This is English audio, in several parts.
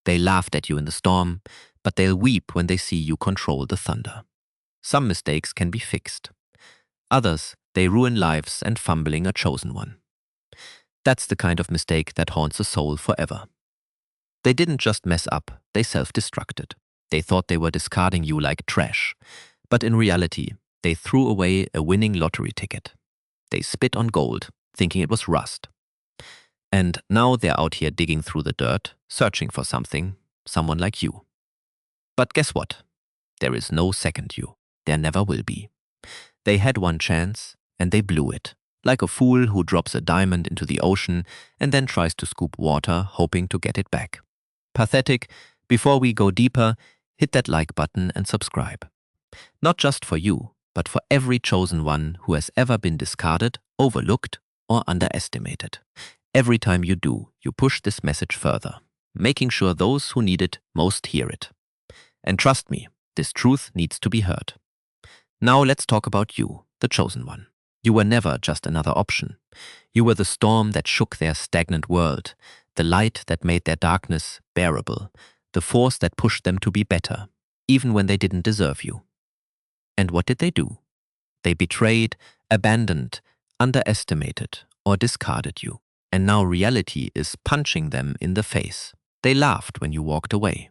They laughed at you in the storm, but they'll weep when they see you control the thunder. Some mistakes can be fixed. Others, they ruin lives and fumbling a chosen one. That's the kind of mistake that haunts a soul forever. They didn't just mess up, they self-destructed. They thought they were discarding you like trash, but in reality, they threw away a winning lottery ticket. They spit on gold, thinking it was rust. And now they're out here digging through the dirt, searching for something, someone like you. But guess what? There is no second you. There never will be. They had one chance, and they blew it, like a fool who drops a diamond into the ocean and then tries to scoop water, hoping to get it back. Pathetic. Before we go deeper, hit that like button and subscribe. Not just for you, but for every chosen one who has ever been discarded, overlooked, or underestimated. Every time you do, you push this message further, making sure those who need it most hear it. And trust me, this truth needs to be heard. Now let's talk about you, the chosen one. You were never just another option. You were the storm that shook their stagnant world, the light that made their darkness bearable, the force that pushed them to be better, even when they didn't deserve you. And what did they do? They betrayed, abandoned, underestimated, or discarded you. And now reality is punching them in the face. They laughed when you walked away.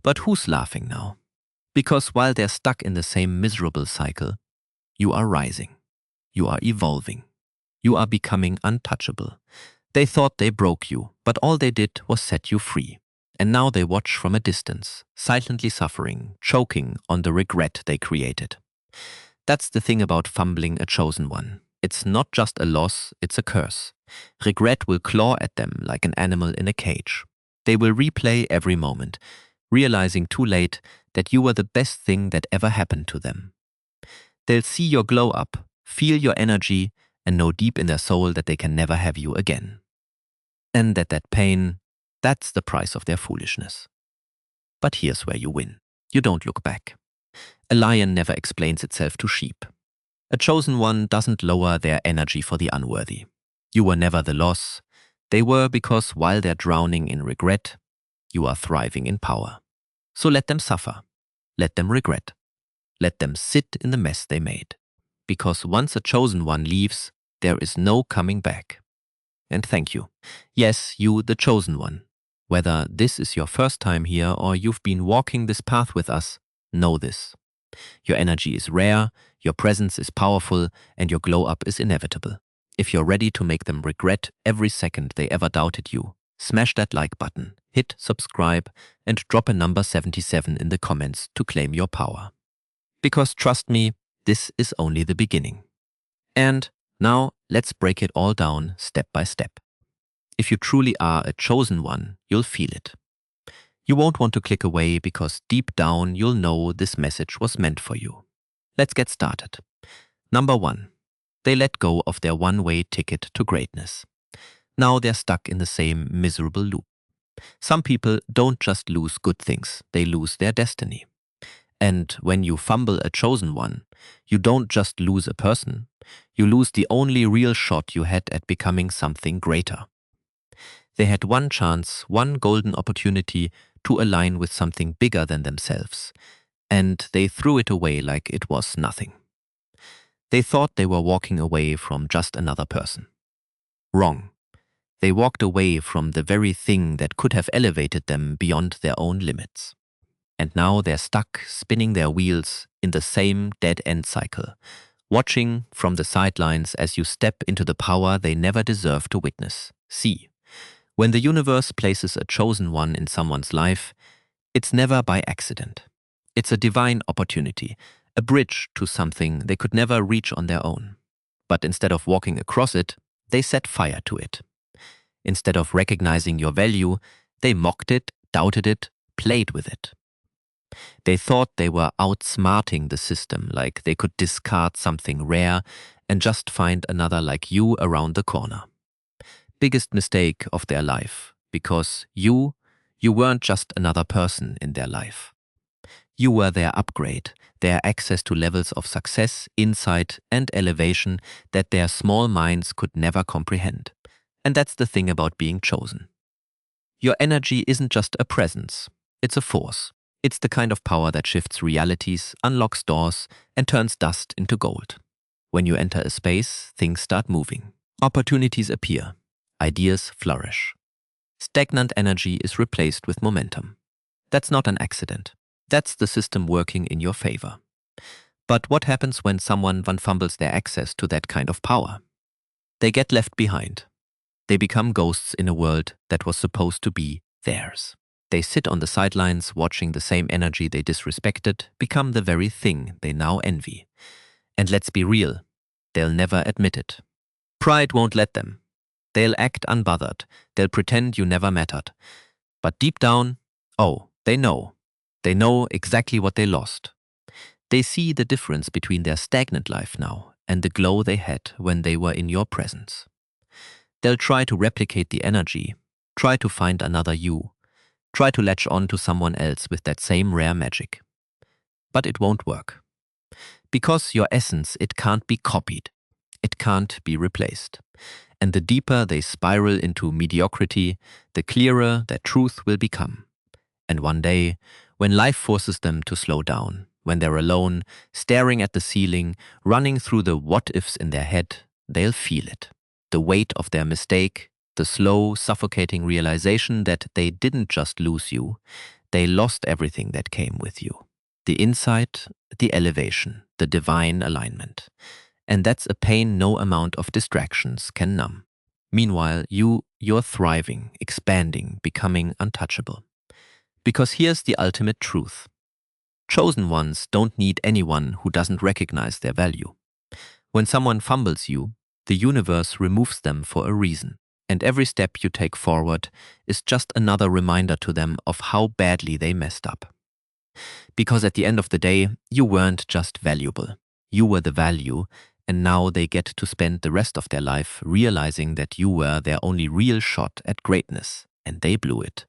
But who's laughing now? Because while they're stuck in the same miserable cycle, you are rising. You are evolving. You are becoming untouchable. They thought they broke you, but all they did was set you free. And now they watch from a distance, silently suffering, choking on the regret they created. That's the thing about fumbling a chosen one. It's not just a loss, it's a curse. Regret will claw at them like an animal in a cage. They will replay every moment, realizing too late that you were the best thing that ever happened to them. They'll see your glow up, feel your energy, and know deep in their soul that they can never have you again. And that pain, that's the price of their foolishness. But here's where you win. You don't look back. A lion never explains itself to sheep. A chosen one doesn't lower their energy for the unworthy. You were never the loss. They were because while they're drowning in regret, you are thriving in power. So let them suffer. Let them regret. Let them sit in the mess they made. Because once a chosen one leaves, there is no coming back. And thank you. Yes, you, the chosen one. Whether this is your first time here or you've been walking this path with us, know this. Your energy is rare, your presence is powerful, and your glow-up is inevitable. If you're ready to make them regret every second they ever doubted you, smash that like button, hit subscribe, and drop a number 77 in the comments to claim your power. Because trust me, this is only the beginning. And now let's break it all down step by step. If you truly are a chosen one, you'll feel it. You won't want to click away because deep down you'll know this message was meant for you. Let's get started. Number 1. They let go of their one-way ticket to greatness. Now they're stuck in the same miserable loop. Some people don't just lose good things, they lose their destiny. And when you fumble a chosen one, you don't just lose a person, you lose the only real shot you had at becoming something greater. They had one chance, one golden opportunity to align with something bigger than themselves, and they threw it away like it was nothing. They thought they were walking away from just another person. Wrong. They walked away from the very thing that could have elevated them beyond their own limits. And now they're stuck spinning their wheels in the same dead-end cycle, watching from the sidelines as you step into the power they never deserved to witness. See. When the universe places a chosen one in someone's life, it's never by accident. It's a divine opportunity, a bridge to something they could never reach on their own. But instead of walking across it, they set fire to it. Instead of recognizing your value, they mocked it, doubted it, played with it. They thought they were outsmarting the system, like they could discard something rare and just find another like you around the corner. Biggest mistake of their life, because you weren't just another person in their life. You were their upgrade, their access to levels of success, insight, and elevation that their small minds could never comprehend. And that's the thing about being chosen. Your energy isn't just a presence, it's a force. It's the kind of power that shifts realities, unlocks doors, and turns dust into gold. When you enter a space, things start moving. Opportunities appear. Ideas flourish. Stagnant energy is replaced with momentum. That's not an accident. That's the system working in your favor. But what happens when someone fumbles their access to that kind of power? They get left behind. They become ghosts in a world that was supposed to be theirs. They sit on the sidelines watching the same energy they disrespected become the very thing they now envy. And let's be real, they'll never admit it. Pride won't let them. They'll act unbothered. They'll pretend you never mattered. But deep down, oh, they know. They know exactly what they lost. They see the difference between their stagnant life now and the glow they had when they were in your presence. They'll try to replicate the energy, try to find another you, try to latch on to someone else with that same rare magic. But it won't work. Because your essence, it can't be copied. It can't be replaced. And the deeper they spiral into mediocrity, the clearer their truth will become. And one day, when life forces them to slow down, when they're alone, staring at the ceiling, running through the what-ifs in their head, they'll feel it. The weight of their mistake, the slow, suffocating realization that they didn't just lose you, they lost everything that came with you. The insight, the elevation, the divine alignment. And that's a pain no amount of distractions can numb. Meanwhile, you're thriving, expanding, becoming untouchable. Because here's the ultimate truth. Chosen ones don't need anyone who doesn't recognize their value. When someone fumbles you, the universe removes them for a reason. And every step you take forward is just another reminder to them of how badly they messed up. Because at the end of the day, you weren't just valuable. You were the value, and now they get to spend the rest of their life realizing that you were their only real shot at greatness, and they blew it.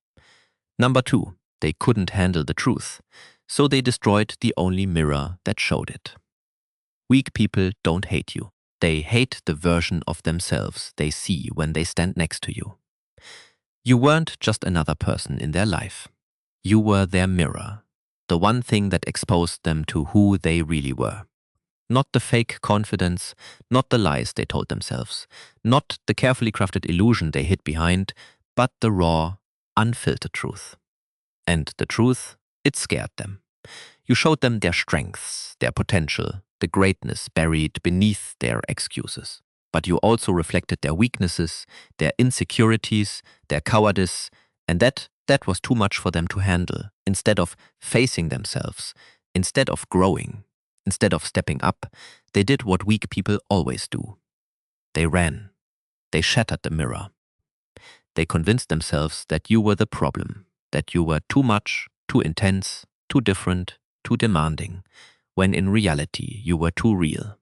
Number 2, they couldn't handle the truth, so they destroyed the only mirror that showed it. Weak people don't hate you. They hate the version of themselves they see when they stand next to you. You weren't just another person in their life. You were their mirror, the one thing that exposed them to who they really were. Not the fake confidence, not the lies they told themselves, not the carefully crafted illusion they hid behind, but the raw, unfiltered truth. And the truth, it scared them. You showed them their strengths, their potential, the greatness buried beneath their excuses. But you also reflected their weaknesses, their insecurities, their cowardice, and that was too much for them to handle. Instead of facing themselves, instead of growing, instead of stepping up, they did what weak people always do. They ran. They shattered the mirror. They convinced themselves that you were the problem, that you were too much, too intense, too different, too demanding, when in reality you were too real.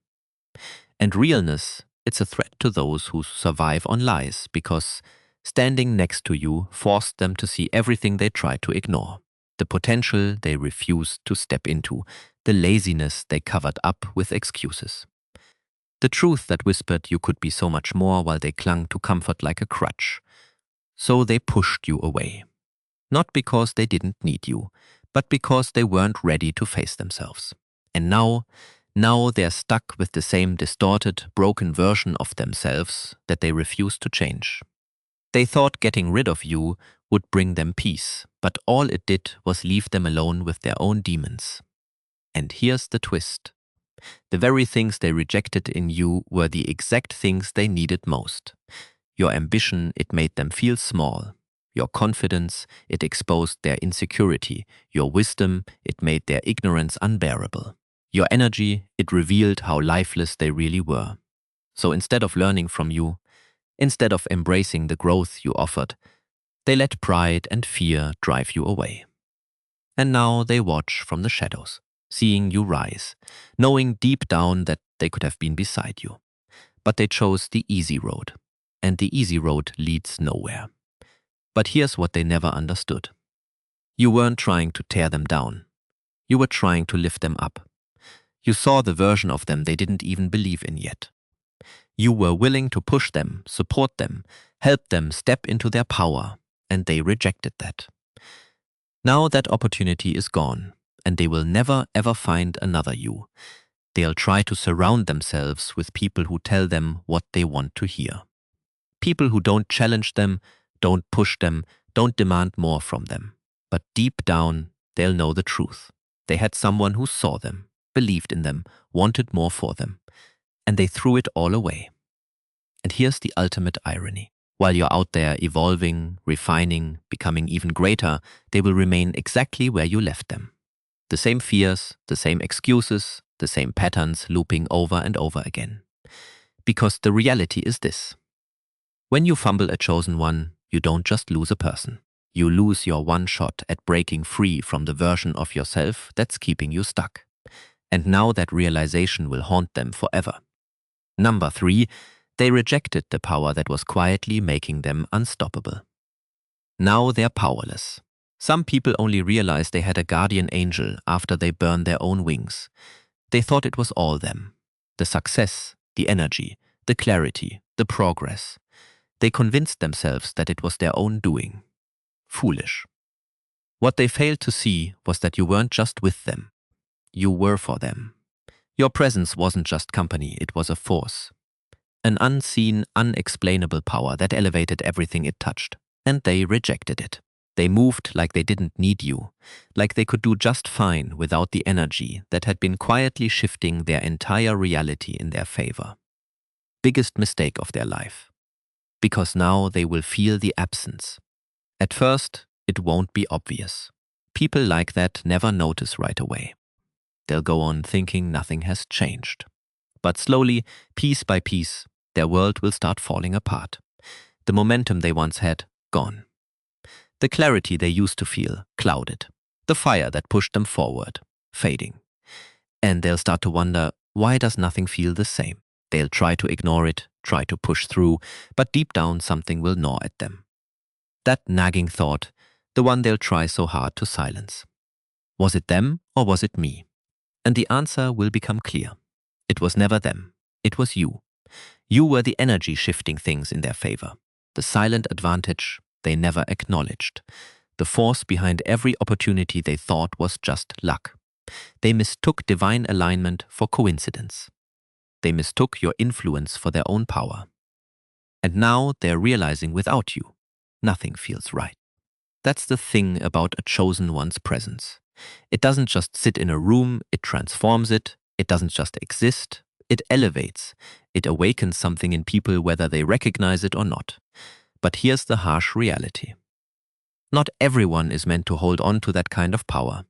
And realness, it's a threat to those who survive on lies, because standing next to you forced them to see everything they tried to ignore, the potential they refused to step into, the laziness they covered up with excuses. The truth that whispered you could be so much more while they clung to comfort like a crutch. So they pushed you away. Not because they didn't need you, but because they weren't ready to face themselves. And now they're stuck with the same distorted, broken version of themselves that they refuse to change. They thought getting rid of you would bring them peace, but all it did was leave them alone with their own demons. And here's the twist. The very things they rejected in you were the exact things they needed most. Your ambition, it made them feel small. Your confidence, it exposed their insecurity. Your wisdom, it made their ignorance unbearable. Your energy, it revealed how lifeless they really were. So instead of learning from you, instead of embracing the growth you offered, they let pride and fear drive you away. And now they watch from the shadows, seeing you rise, knowing deep down that they could have been beside you. But they chose the easy road, and the easy road leads nowhere. But here's what they never understood. You weren't trying to tear them down. You were trying to lift them up. You saw the version of them they didn't even believe in yet. You were willing to push them, support them, help them step into their power. and they rejected that. Now that opportunity is gone, and they will never ever find another you. They'll try to surround themselves with people who tell them what they want to hear. People who don't challenge them, don't push them, don't demand more from them. But deep down, they'll know the truth. They had someone who saw them, believed in them, wanted more for them, and they threw it all away. And here's the ultimate irony. While you're out there evolving, refining, becoming even greater, they will remain exactly where you left them. The same fears, the same excuses, the same patterns looping over and over again. Because the reality is this. When you fumble a chosen one, you don't just lose a person. You lose your one shot at breaking free from the version of yourself that's keeping you stuck. And now that realization will haunt them forever. Number 3, they rejected the power that was quietly making them unstoppable. Now they're powerless. Some people only realize they had a guardian angel after they burned their own wings. They thought it was all them. The success, the energy, the clarity, the progress. They convinced themselves that it was their own doing. Foolish. What they failed to see was that you weren't just with them. You were for them. Your presence wasn't just company, it was a force. An unseen, unexplainable power that elevated everything it touched. And they rejected it. They moved like they didn't need you, like they could do just fine without the energy that had been quietly shifting their entire reality in their favor. Biggest mistake of their life. Because now they will feel the absence. At first, it won't be obvious. People like that never notice right away. They'll go on thinking nothing has changed. But slowly, piece by piece, their world will start falling apart. The momentum they once had, gone. The clarity they used to feel, clouded. The fire that pushed them forward, fading. And they'll start to wonder, why does nothing feel the same? They'll try to ignore it, try to push through, but deep down something will gnaw at them. That nagging thought, the one they'll try so hard to silence. Was it them or was it me? And the answer will become clear. It was never them. It was you. You were the energy shifting things in their favor. The silent advantage they never acknowledged. The force behind every opportunity they thought was just luck. They mistook divine alignment for coincidence. They mistook your influence for their own power. And now they're realizing without you, nothing feels right. That's the thing about a chosen one's presence. It doesn't just sit in a room, it transforms it. It doesn't just exist, it elevates. It awakens something in people whether they recognize it or not. But here's the harsh reality. Not everyone is meant to hold on to that kind of power.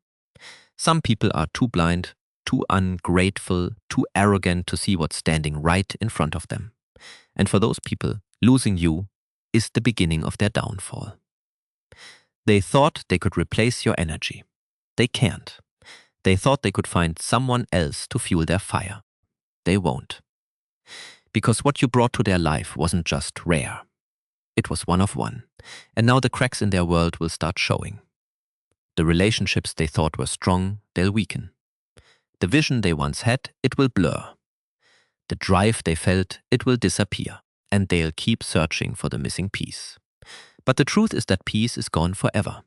Some people are too blind, too ungrateful, too arrogant to see what's standing right in front of them. And for those people, losing you is the beginning of their downfall. They thought they could replace your energy. They can't. They thought they could find someone else to fuel their fire. They won't. Because what you brought to their life wasn't just rare. It was one of one. And now the cracks in their world will start showing. The relationships they thought were strong, they'll weaken. The vision they once had, it will blur. The drive they felt, it will disappear. And they'll keep searching for the missing piece. But the truth is that piece is gone forever.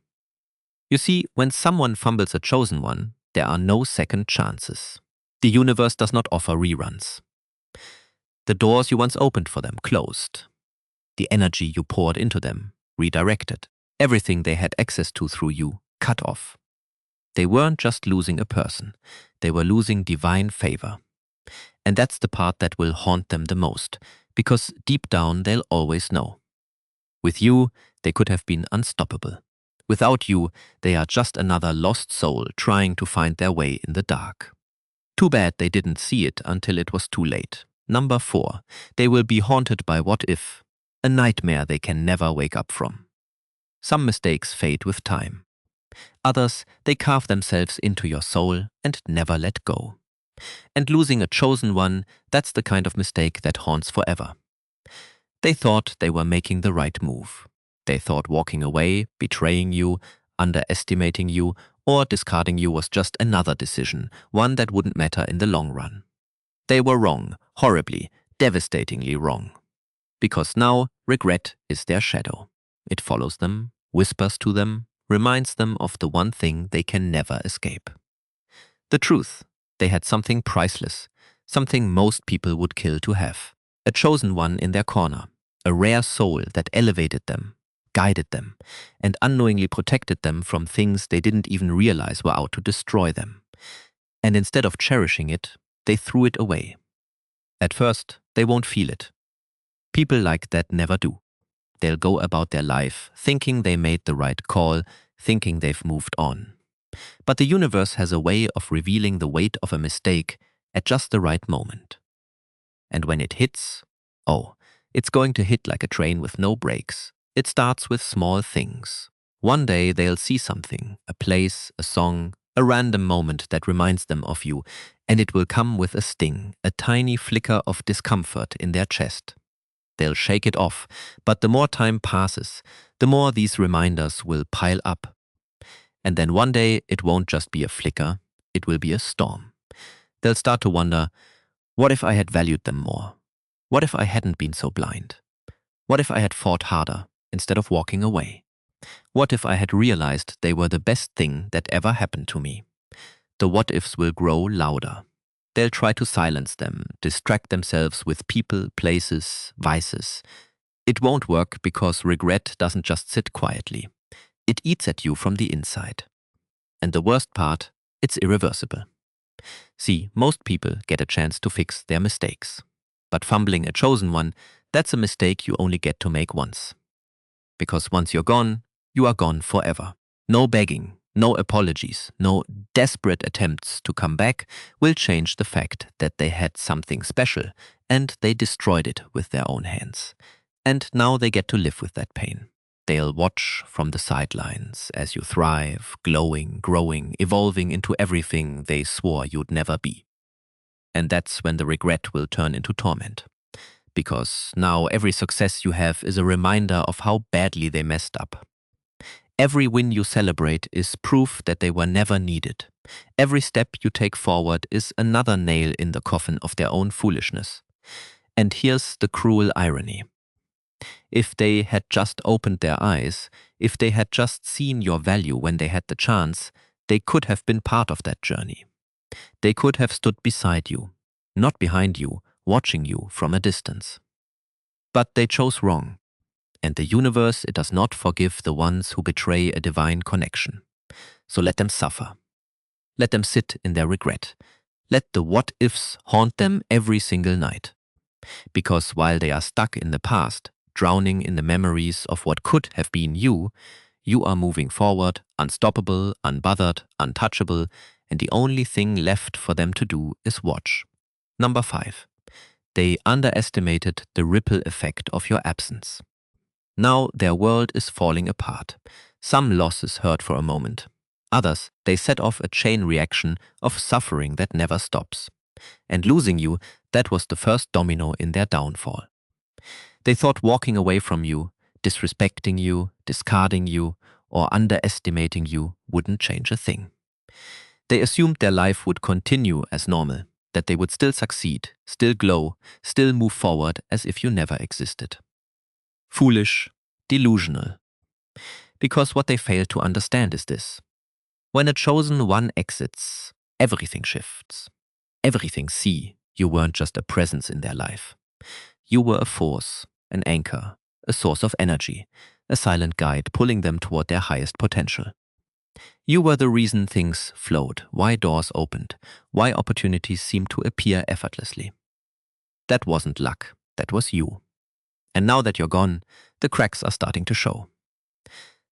You see, when someone fumbles a chosen one, there are no second chances. The universe does not offer reruns. The doors you once opened for them closed. The energy you poured into them redirected. Everything they had access to through you cut off. They weren't just losing a person. They were losing divine favor. And that's the part that will haunt them the most, because deep down they'll always know. With you, they could have been unstoppable. Without you, they are just another lost soul trying to find their way in the dark. Too bad they didn't see it until it was too late. Number 4, they will be haunted by what if, a nightmare they can never wake up from. Some mistakes fade with time. Others, they carve themselves into your soul and never let go. And losing a chosen one, that's the kind of mistake that haunts forever. They thought they were making the right move. They thought walking away, betraying you, underestimating you, or discarding you was just another decision, one that wouldn't matter in the long run. They were wrong, horribly, devastatingly wrong. Because now, regret is their shadow. It follows them whispers to them, reminds them of the one thing they can never escape. The truth, they had something priceless, something most people would kill to have. A chosen one in their corner, a rare soul that elevated them, guided them, and unknowingly protected them from things they didn't even realize were out to destroy them. And instead of cherishing it, they threw it away. At first, they won't feel it. People like that never do. They'll go about their life thinking they made the right call, thinking they've moved on. But the universe has a way of revealing the weight of a mistake at just the right moment. And when it hits, oh, it's going to hit like a train with no brakes. It starts with small things. One day they'll see something, a place, a song, a random moment that reminds them of you, and it will come with a sting, a tiny flicker of discomfort in their chest. They'll shake it off, but the more time passes, the more these reminders will pile up. And then one day it won't just be a flicker, it will be a storm. They'll start to wonder, what if I had valued them more? What if I hadn't been so blind? What if I had fought harder instead of walking away? What if I had realized they were the best thing that ever happened to me? The what-ifs will grow louder. They'll try to silence them, distract themselves with people, places, vices. It won't work because regret doesn't just sit quietly. It eats at you from the inside. And the worst part, it's irreversible. See, most people get a chance to fix their mistakes. But fumbling a chosen one, that's a mistake you only get to make once. Because once you're gone, you are gone forever. No begging, no apologies, no desperate attempts to come back will change the fact that they had something special and they destroyed it with their own hands. And now they get to live with that pain. They'll watch from the sidelines as you thrive, glowing, growing, evolving into everything they swore you'd never be. And that's when the regret will turn into torment. Because now every success you have is a reminder of how badly they messed up. Every win you celebrate is proof that they were never needed. Every step you take forward is another nail in the coffin of their own foolishness. And here's the cruel irony. If they had just opened their eyes, if they had just seen your value when they had the chance, they could have been part of that journey. They could have stood beside you, not behind you, watching you from a distance. But they chose wrong. And the universe, it does not forgive the ones who betray a divine connection. So let them suffer. Let them sit in their regret. Let the what-ifs haunt them every single night. Because while they are stuck in the past, drowning in the memories of what could have been you, you are moving forward, unstoppable, unbothered, untouchable, and the only thing left for them to do is watch. Number 5. They underestimated the ripple effect of your absence. Now their world is falling apart. Some losses hurt for a moment. Others, they set off a chain reaction of suffering that never stops. And losing you, that was the first domino in their downfall. They thought walking away from you, disrespecting you, discarding you, or underestimating you wouldn't change a thing. They assumed their life would continue as normal, that they would still succeed, still glow, still move forward as if you never existed. Foolish, delusional. Because what they fail to understand is this. When a chosen one exits, everything shifts. Everything see you weren't just a presence in their life. You were a force, an anchor, a source of energy, a silent guide pulling them toward their highest potential. You were the reason things flowed, why doors opened, why opportunities seemed to appear effortlessly. That wasn't luck, that was you. And now that you're gone, the cracks are starting to show.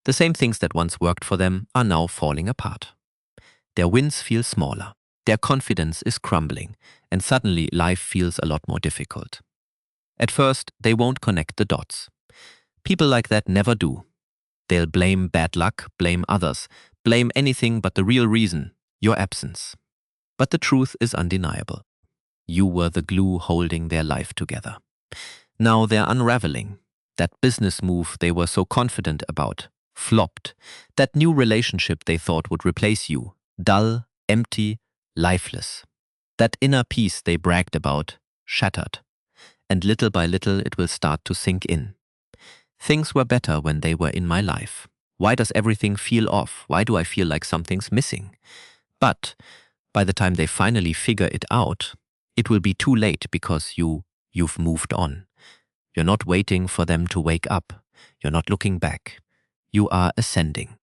The same things that once worked for them are now falling apart. Their wins feel smaller, their confidence is crumbling, and suddenly life feels a lot more difficult. At first, they won't connect the dots. People like that never do. They'll blame bad luck, blame others, blame anything but the real reason, your absence. But the truth is undeniable. You were the glue holding their life together. Now they're unraveling. That business move they were so confident about flopped. That new relationship they thought would replace you, dull, empty, lifeless. That inner peace they bragged about, shattered. And little by little it will start to sink in. Things were better when they were in my life. Why does everything feel off? Why do I feel like something's missing? But by the time they finally figure it out, it will be too late because you've moved on. You're not waiting for them to wake up. You're not looking back. You are ascending.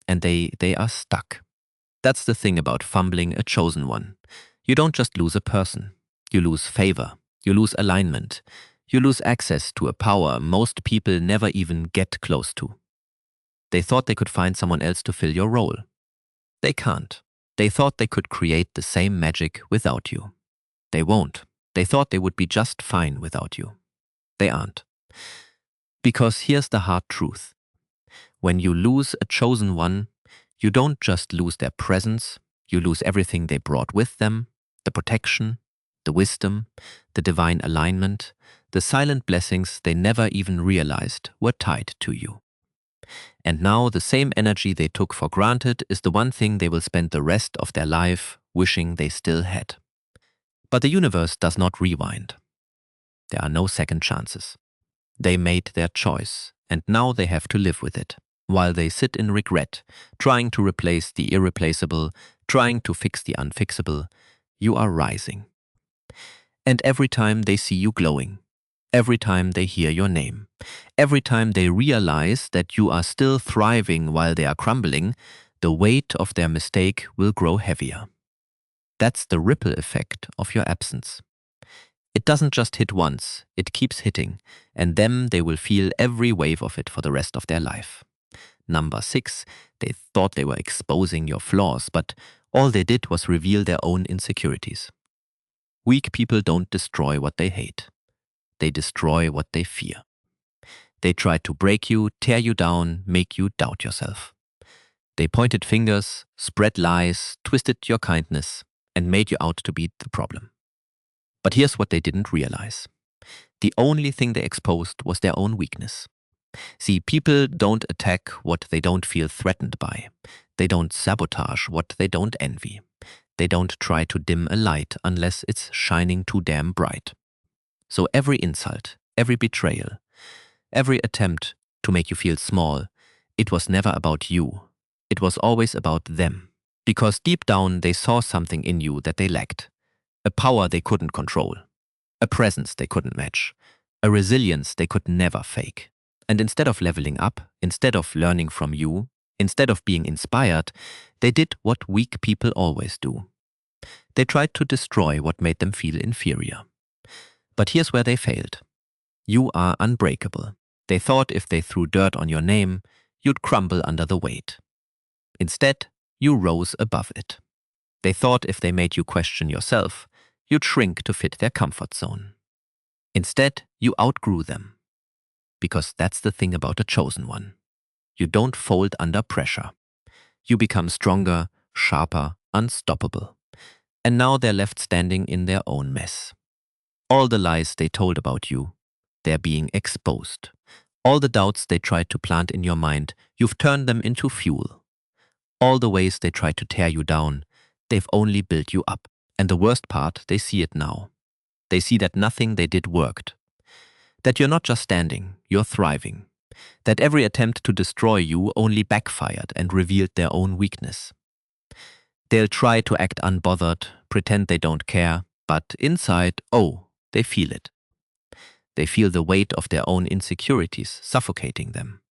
And they are stuck. That's the thing about fumbling a chosen one. You don't just lose a person. You lose favor. You lose alignment. You lose access to a power most people never even get close to. They thought they could find someone else to fill your role. They can't. They thought they could create the same magic without you. They won't. They thought they would be just fine without you. They aren't. Because here's the hard truth. When you lose a chosen one, you don't just lose their presence, you lose everything they brought with them, the protection, the wisdom, the divine alignment, the silent blessings they never even realized were tied to you. And now the same energy they took for granted is the one thing they will spend the rest of their life wishing they still had. But the universe does not rewind. There are no second chances. They made their choice, and now they have to live with it, while they sit in regret, trying to replace the irreplaceable, trying to fix the unfixable. You are rising. And every time they see you glowing, every time they hear your name, every time they realize that you are still thriving while they are crumbling, the weight of their mistake will grow heavier. That's the ripple effect of your absence. It doesn't just hit once, it keeps hitting, and then they will feel every wave of it for the rest of their life. Number 6, they thought they were exposing your flaws, but all they did was reveal their own insecurities. Weak people don't destroy what they hate. They destroy what they fear. They tried to break you, tear you down, make you doubt yourself. They pointed fingers, spread lies, twisted your kindness, and made you out to be the problem. But here's what they didn't realize. The only thing they exposed was their own weakness. See, people don't attack what they don't feel threatened by. They don't sabotage what they don't envy. They don't try to dim a light unless it's shining too damn bright. So every insult, every betrayal, every attempt to make you feel small, it was never about you. It was always about them. Because deep down they saw something in you that they lacked. A power they couldn't control. A presence they couldn't match. A resilience they could never fake. And instead of leveling up, instead of learning from you, instead of being inspired, they did what weak people always do. They tried to destroy what made them feel inferior. But here's where they failed. You are unbreakable. They thought if they threw dirt on your name, you'd crumble under the weight. Instead, you rose above it. They thought if they made you question yourself, you'd shrink to fit their comfort zone. Instead, you outgrew them. Because that's the thing about a chosen one. You don't fold under pressure. You become stronger, sharper, unstoppable. And now they're left standing in their own mess. All the lies they told about you, they're being exposed. All the doubts they tried to plant in your mind, you've turned them into fuel. All the ways they tried to tear you down, they've only built you up. And the worst part, they see it now. They see that nothing they did worked. That you're not just standing, you're thriving. That every attempt to destroy you only backfired and revealed their own weakness. They'll try to act unbothered, pretend they don't care, but inside, oh, they feel it. They feel the weight of their own insecurities suffocating them.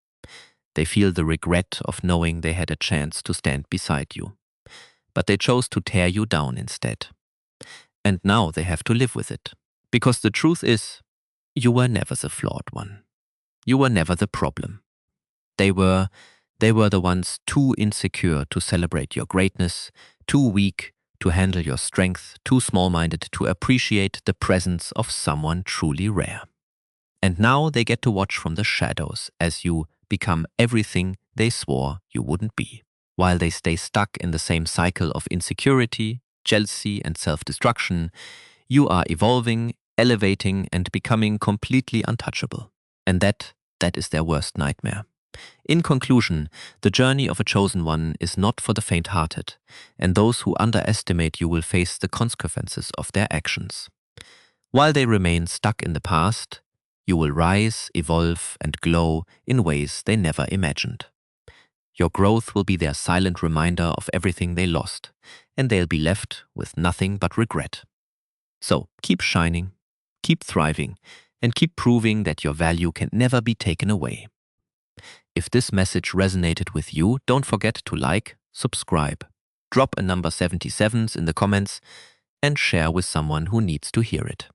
They feel the regret of knowing they had a chance to stand beside you. But they chose to tear you down instead. And now they have to live with it. Because the truth is, you were never the flawed one. You were never the problem. They were the ones too insecure to celebrate your greatness, too weak to handle your strength, too small-minded to appreciate the presence of someone truly rare. And now they get to watch from the shadows as you become everything they swore you wouldn't be, while they stay stuck in the same cycle of insecurity, jealousy, and self-destruction. You are evolving, elevating, and becoming completely untouchable. And that is their worst nightmare. In conclusion, the journey of a chosen one is not for the faint-hearted, and those who underestimate you will face the consequences of their actions. While they remain stuck in the past, you will rise, evolve, and glow in ways they never imagined. Your growth will be their silent reminder of everything they lost, and they'll be left with nothing but regret. So keep shining, keep thriving, and keep proving that your value can never be taken away. If this message resonated with you, don't forget to like, subscribe, drop a number 77s in the comments, and share with someone who needs to hear it.